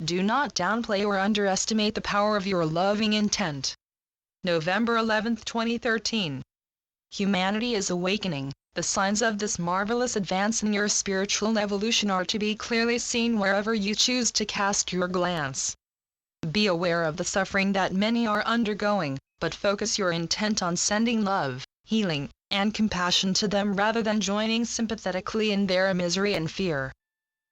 Do not downplay or underestimate the power of your loving intent. November 11, 2013. Humanity is awakening. The signs of this marvelous advance in your spiritual evolution are to be clearly seen wherever you choose to cast your glance. Be aware of the suffering that many are undergoing, but focus your intent on sending love, healing, and compassion to them rather than joining sympathetically in their misery and fear.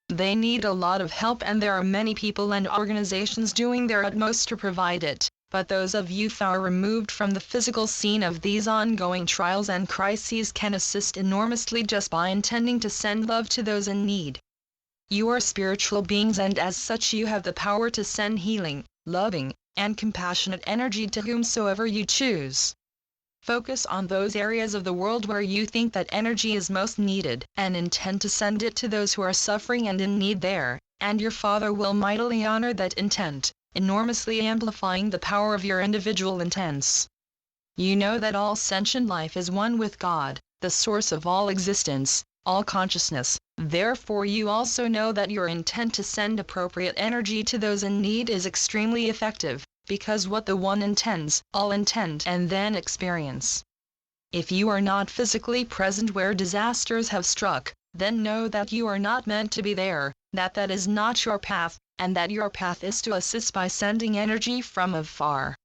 They need a lot of help, and there are many people and organizations doing their utmost to provide it, but those of you far removed from the physical scene of these ongoing trials and crises can assist enormously just by intending to send love to those in need. You are spiritual beings, and as such you have the power to send healing, loving, and compassionate energy to whomsoever you choose. Focus on those areas of the world where you think that energy is most needed, and intend to send it to those who are suffering and in need there, and your Father will mightily honor that intent, enormously amplifying the power of your individual intents. You know that all sentient life is one with God, the source of all existence, all consciousness. Therefore you also know that your intent to send appropriate energy to those in need is extremely effective, because what the one intends, all intend and then experience. If you are not physically present where disasters have struck, then know that you are not meant to be there, that is not your path, and that your path is to assist by sending energy from afar.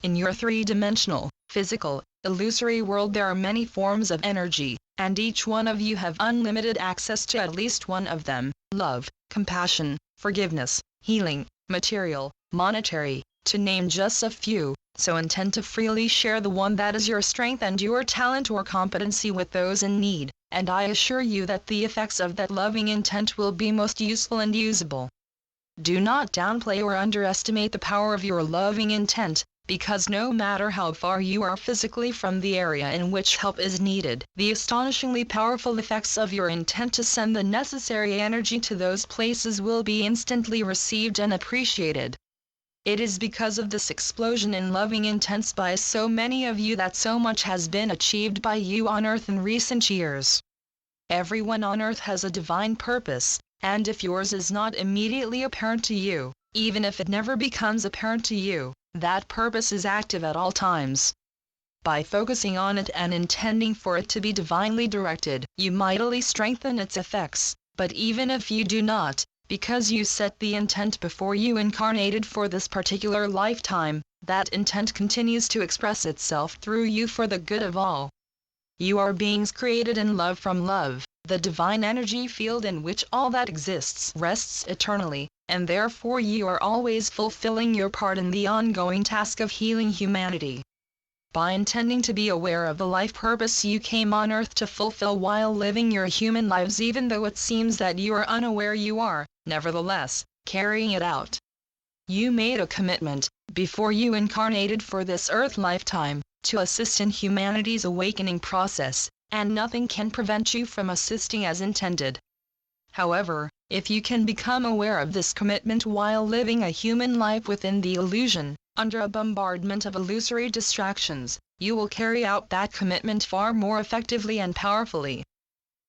In your three-dimensional, physical, illusory world there are many forms of energy, and each one of you have unlimited access to at least one of them: love, compassion, forgiveness, healing, material, monetary, to name just a few. So intend to freely share the one that is your strength and your talent or competency with those in need, and I assure you that the effects of that loving intent will be most useful and usable. Do not downplay or underestimate the power of your loving intent, because no matter how far you are physically from the area in which help is needed, the astonishingly powerful effects of your intent to send the necessary energy to those places will be instantly received and appreciated. It is because of this explosion in loving intents by so many of you that so much has been achieved by you on earth in recent years. Everyone on earth has a divine purpose, and if yours is not immediately apparent to you, even if it never becomes apparent to you, that purpose is active at all times. By focusing on it and intending for it to be divinely directed, you mightily strengthen its effects. But even if you do not, because you set the intent before you incarnated for this particular lifetime, that intent continues to express itself through you for the good of all. You are beings created in love from love, the divine energy field in which all that exists rests eternally, and therefore you are always fulfilling your part in the ongoing task of healing humanity. By intending to be aware of the life purpose you came on earth to fulfill while living your human lives, even though it seems that you are unaware, you are, nevertheless, carrying it out. You made a commitment, before you incarnated for this earth lifetime, to assist in humanity's awakening process, and nothing can prevent you from assisting as intended. However, if you can become aware of this commitment while living a human life within the illusion, under a bombardment of illusory distractions, you will carry out that commitment far more effectively and powerfully.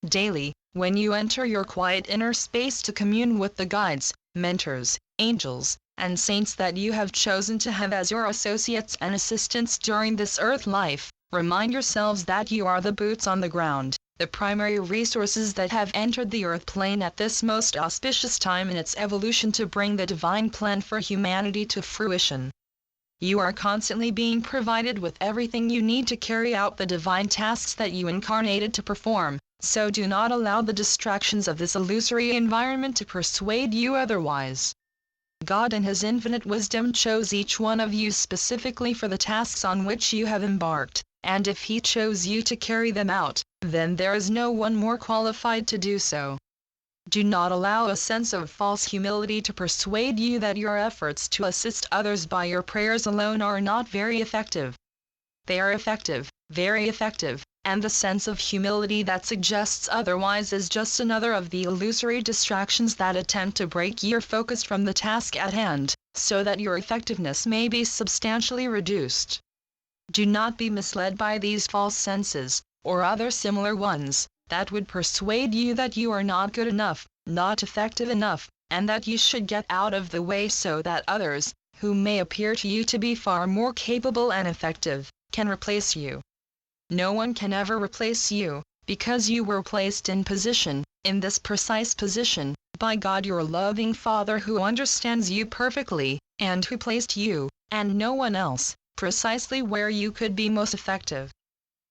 Daily, when you enter your quiet inner space to commune with the guides, mentors, angels, and saints that you have chosen to have as your associates and assistants during this earth life, remind yourselves that you are the boots on the ground, the primary resources that have entered the earth plane at this most auspicious time in its evolution to bring the divine plan for humanity to fruition. You are constantly being provided with everything you need to carry out the divine tasks that you incarnated to perform, so do not allow the distractions of this illusory environment to persuade you otherwise. God in His infinite wisdom chose each one of you specifically for the tasks on which you have embarked, and if He chose you to carry them out, then there is no one more qualified to do so. Do not allow a sense of false humility to persuade you that your efforts to assist others by your prayers alone are not very effective. They are effective, very effective, and the sense of humility that suggests otherwise is just another of the illusory distractions that attempt to break your focus from the task at hand, so that your effectiveness may be substantially reduced. Do not be misled by these false senses, or other similar ones, that would persuade you that you are not good enough, not effective enough, and that you should get out of the way so that others, who may appear to you to be far more capable and effective, can replace you. No one can ever replace you, because you were placed in position, in this precise position, by God your loving Father who understands you perfectly, and who placed you, and no one else, precisely where you could be most effective.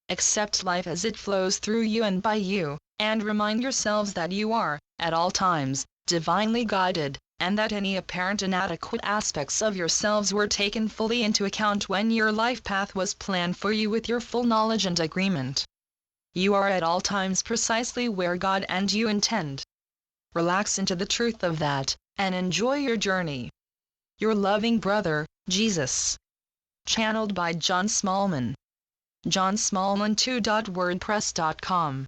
Accept life as it flows through you and by you, and remind yourselves that you are, at all times, divinely guided, and that any apparent inadequate aspects of yourselves were taken fully into account when your life path was planned for you with your full knowledge and agreement. You are at all times precisely where God and you intend. Relax into the truth of that, and enjoy your journey. Your loving brother, Jesus. Channeled by John Smallman. johnsmallman2.wordpress.com